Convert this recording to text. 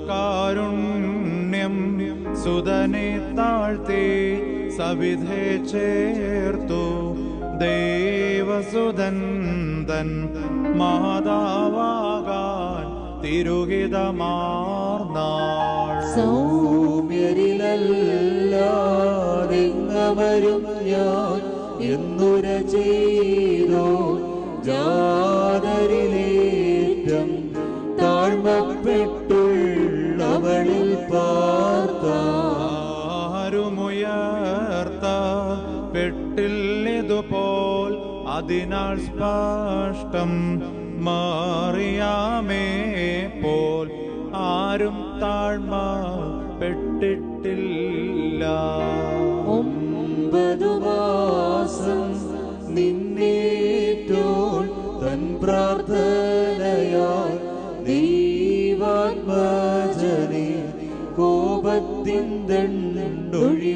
കാരുണ്യം സുതനെ താഴ്ത്തി സവിധേ ചേർത്തു ദേവസുതൻ തൻ മാതാവാകാൻ തിരുഹിതമാർന്നാൾ. സൗമ്യരിലല്ലാതെങ്ങവരും ഞാൻ എന്നുര ചെയ്തോ ജാതരിലേറ്റം താഴ്മപ്പെട്ടുള്ളവളിൽ പാർത്താരുമുയർത്തപ്പെട്ടില്ലിതുപോൽ അതിനാൽ സ്പഷ്ടം മറിയാമേ പോൽ ആരും താഴ്മപ്പെട്ടിട്ടില്ല. 9 മാസം നിന്നേറ്റോൾ തൻ പ്രാർത്ഥനയാൽ ദൈവാത്മജനെ കോപത്തിൻ ദണ്ടൊഴിവാക്കേണം.